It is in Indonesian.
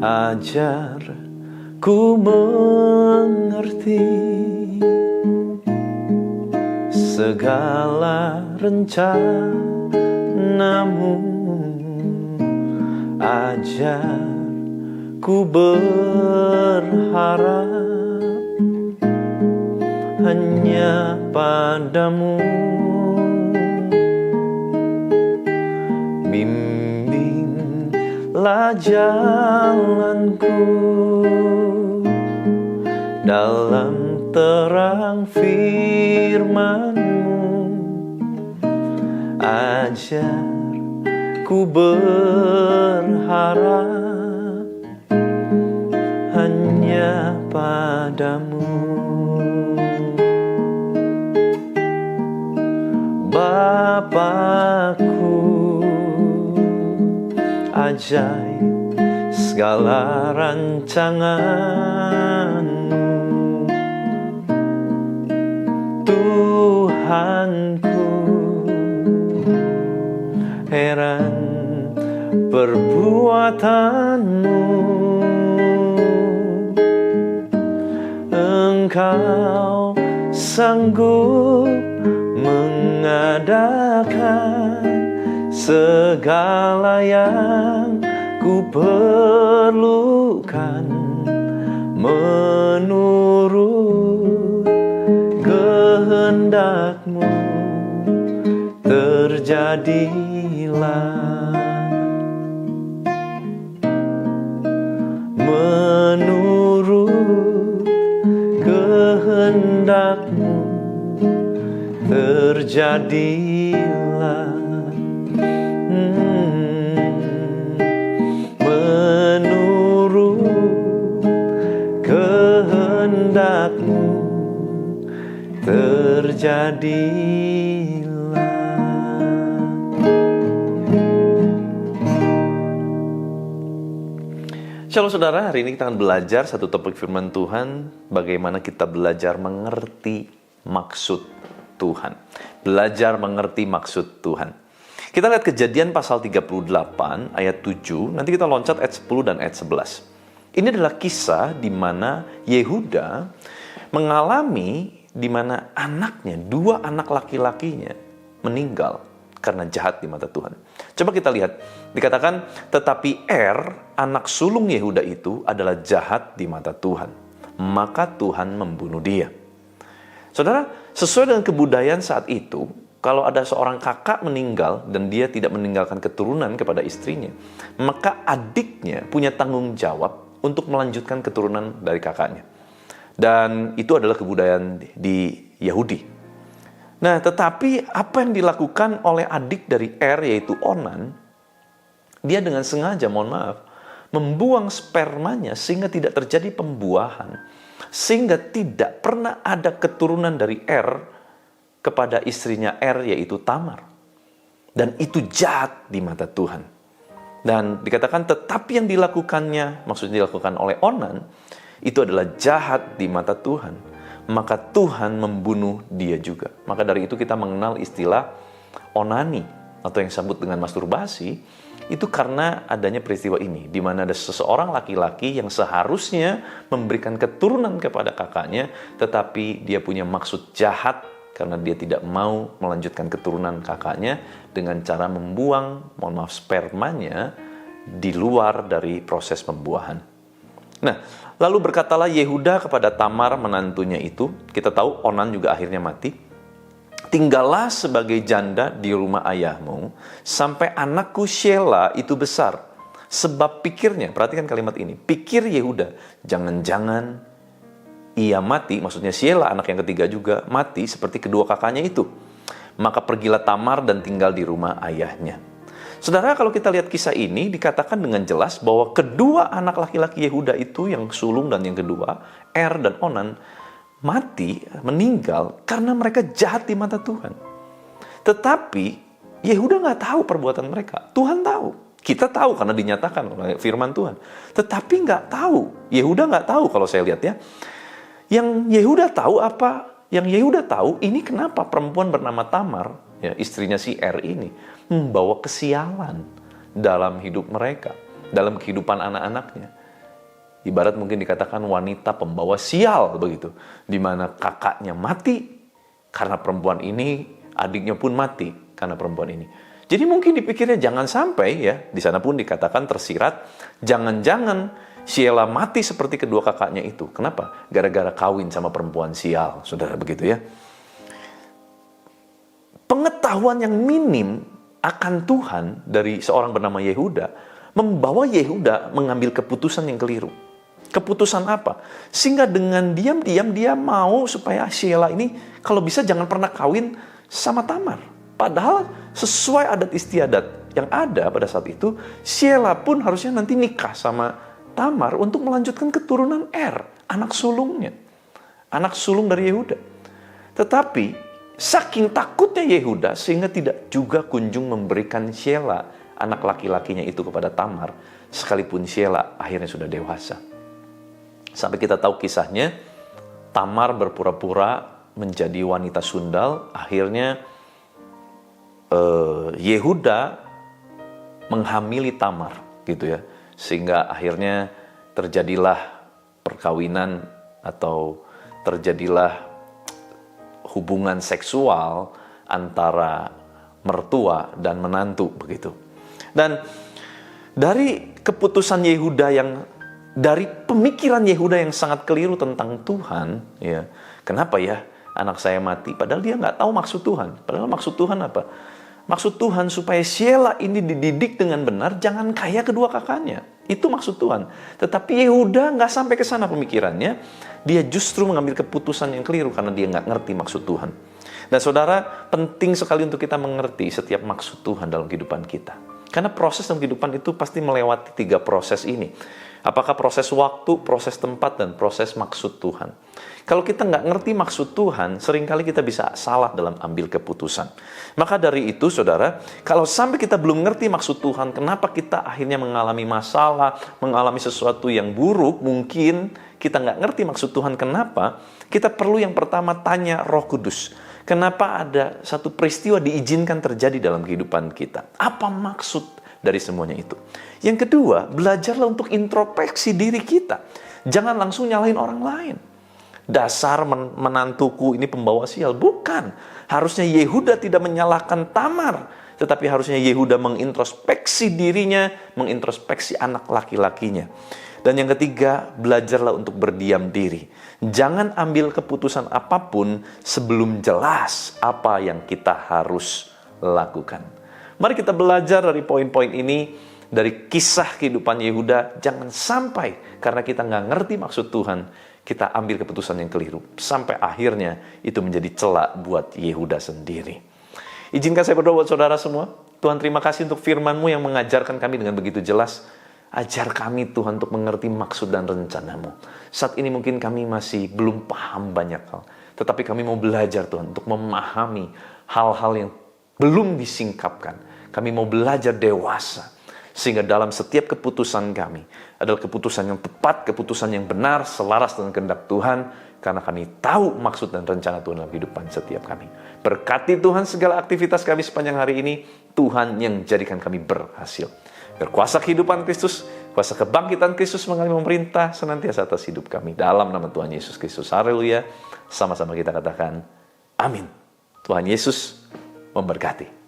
Ajar ku mengerti segala rencanamu. Ajar ku berharap hanya padamu. Bimbinglah jalanku dalam terang firman-Mu. Ajar ku berharap hanya padamu. Bapakku, ajaib segala rancangan-Mu. Tuhanku, heran perbuatan-Mu. Engkau sanggup mengadakan segala yang ku perlukan menurut kehendak-Mu. Terjadilah menurut kehendak-Mu. Terjadilah menurut kehendak-Mu. Terjadilah. Shalom saudara, hari ini kita akan belajar satu topik firman Tuhan, bagaimana kita belajar mengerti maksud Tuhan. Belajar mengerti maksud Tuhan. Kita lihat Kejadian pasal 38 ayat 7, nanti kita loncat ayat 10 dan ayat 11. Ini adalah kisah di mana Yehuda mengalami di mana anaknya, dua anak laki-lakinya meninggal karena jahat di mata Tuhan. Coba kita lihat, dikatakan, tetapi anak sulung Yehuda itu adalah jahat di mata Tuhan, maka Tuhan membunuh dia. Saudara, sesuai dengan kebudayaan saat itu, kalau ada seorang kakak meninggal dan dia tidak meninggalkan keturunan kepada istrinya, maka adiknya punya tanggung jawab untuk melanjutkan keturunan dari kakaknya. Dan itu adalah kebudayaan di Yahudi. Nah, tetapi apa yang dilakukan oleh adik dari yaitu Onan, dia dengan sengaja, membuang spermanya sehingga tidak terjadi pembuahan, sehingga tidak pernah ada keturunan dari kepada istrinya yaitu Tamar. Dan itu jahat di mata Tuhan. Dan dikatakan tetapi yang dilakukannya, maksudnya dilakukan oleh Onan, itu adalah jahat di mata Tuhan. Maka Tuhan membunuh dia juga. Maka dari itu kita mengenal istilah onani atau yang disebut dengan masturbasi, itu karena adanya peristiwa ini, di mana ada seseorang laki-laki yang seharusnya memberikan keturunan kepada kakaknya, tetapi dia punya maksud jahat karena dia tidak mau melanjutkan keturunan kakaknya dengan cara membuang, spermanya di luar dari proses pembuahan. Nah, lalu berkatalah Yehuda kepada Tamar menantunya itu, kita tahu Onan juga akhirnya mati, tinggallah sebagai janda di rumah ayahmu, sampai anakku Shelah itu besar. Sebab pikirnya, perhatikan kalimat ini, pikir Yehuda, jangan-jangan ia mati, maksudnya Shelah anak yang ketiga juga mati seperti kedua kakaknya itu. Maka pergilah Tamar dan tinggal di rumah ayahnya. Saudara, kalau kita lihat kisah ini, dikatakan dengan jelas bahwa kedua anak laki-laki Yehuda itu, yang sulung dan yang kedua, dan Onan, mati, meninggal, karena mereka jahat di mata Tuhan. Tetapi, Yehuda nggak tahu perbuatan mereka. Tuhan tahu. Kita tahu karena dinyatakan oleh firman Tuhan. Tetapi nggak tahu. Yehuda nggak tahu kalau saya lihat ya. Yang Yehuda tahu apa? Yang Yehuda tahu ini kenapa perempuan bernama Tamar, ya, istrinya si ini, membawa kesialan dalam hidup mereka, dalam kehidupan anak-anaknya. Ibarat mungkin dikatakan wanita pembawa sial begitu, di mana kakaknya mati karena perempuan ini, adiknya pun mati karena perempuan ini. Jadi mungkin dipikirnya jangan sampai, ya, di sana pun dikatakan tersirat, jangan-jangan Sheila mati seperti kedua kakaknya itu. Kenapa? Gara-gara kawin sama perempuan sial, saudara, begitu ya. Pengetahuan yang minim akan Tuhan dari seorang bernama Yehuda membawa Yehuda mengambil keputusan yang keliru. Keputusan apa? Sehingga dengan diam-diam dia mau supaya Sheila ini kalau bisa jangan pernah kawin sama Tamar. Padahal sesuai adat istiadat yang ada pada saat itu, Sheila pun harusnya nanti nikah sama Tamar untuk melanjutkan keturunan anak sulungnya. Anak sulung dari Yehuda. Tetapi saking takutnya Yehuda sehingga tidak juga kunjung memberikan Sheila, anak laki-lakinya itu, kepada Tamar, sekalipun Sheila akhirnya sudah dewasa. Sampai kita tahu kisahnya, Tamar berpura-pura menjadi wanita sundal, akhirnya Yehuda menghamili Tamar, gitu ya. Sehingga akhirnya terjadilah perkawinan atau terjadilah hubungan seksual antara mertua dan menantu, begitu. Dan dari keputusan Yehuda dari pemikiran Yehuda yang sangat keliru tentang Tuhan, ya, kenapa ya anak saya mati? Padahal dia nggak tahu maksud Tuhan. Padahal maksud Tuhan apa? Maksud Tuhan supaya Sheila ini dididik dengan benar, jangan kayak kedua kakaknya. Itu maksud Tuhan. Tetapi Yehuda nggak sampai ke sana pemikirannya. Dia justru mengambil keputusan yang keliru karena dia nggak ngerti maksud Tuhan. Dan saudara, penting sekali untuk kita mengerti setiap maksud Tuhan dalam kehidupan kita. Karena proses dalam kehidupan itu pasti melewati 3 proses ini. Apakah proses waktu, proses tempat, dan proses maksud Tuhan. Kalau kita nggak ngerti maksud Tuhan, seringkali kita bisa salah dalam ambil keputusan. Maka dari itu, saudara, kalau sampai kita belum ngerti maksud Tuhan, kenapa kita akhirnya mengalami masalah, mengalami sesuatu yang buruk, mungkin kita nggak ngerti maksud Tuhan kenapa, kita perlu yang pertama tanya Roh Kudus. Kenapa ada satu peristiwa diizinkan terjadi dalam kehidupan kita? Apa maksud dari semuanya itu? Yang kedua, belajarlah untuk introspeksi diri kita. Jangan langsung nyalahin orang lain. Dasar menantuku ini pembawa sial. Bukan. Harusnya Yehuda tidak menyalahkan Tamar. Tetapi harusnya Yehuda mengintrospeksi dirinya, mengintrospeksi anak laki-lakinya. Dan yang ketiga, belajarlah untuk berdiam diri. Jangan ambil keputusan apapun sebelum jelas apa yang kita harus lakukan. Mari kita belajar dari poin-poin ini, dari kisah kehidupan Yehuda. Jangan sampai karena kita nggak ngerti maksud Tuhan, kita ambil keputusan yang keliru. Sampai akhirnya itu menjadi celak buat Yehuda sendiri. Izinkan saya berdoa buat saudara semua. Tuhan, terima kasih untuk firman-Mu yang mengajarkan kami dengan begitu jelas. Ajar kami Tuhan untuk mengerti maksud dan rencana-Mu. Saat ini mungkin kami masih belum paham banyak hal. Tetapi kami mau belajar Tuhan untuk memahami hal-hal yang belum disingkapkan. Kami mau belajar dewasa. Sehingga dalam setiap keputusan kami adalah keputusan yang tepat, keputusan yang benar, selaras dengan kehendak Tuhan. Karena kami tahu maksud dan rencana Tuhan dalam kehidupan setiap kami. Berkati Tuhan segala aktivitas kami sepanjang hari ini. Tuhan yang jadikan kami berhasil. Berkuasa kehidupan Kristus, kuasa kebangkitan Kristus mengalami memerintah senantiasa atas hidup kami. Dalam nama Tuhan Yesus Kristus. Haleluya. Sama-sama kita katakan, amin. Tuhan Yesus memberkati.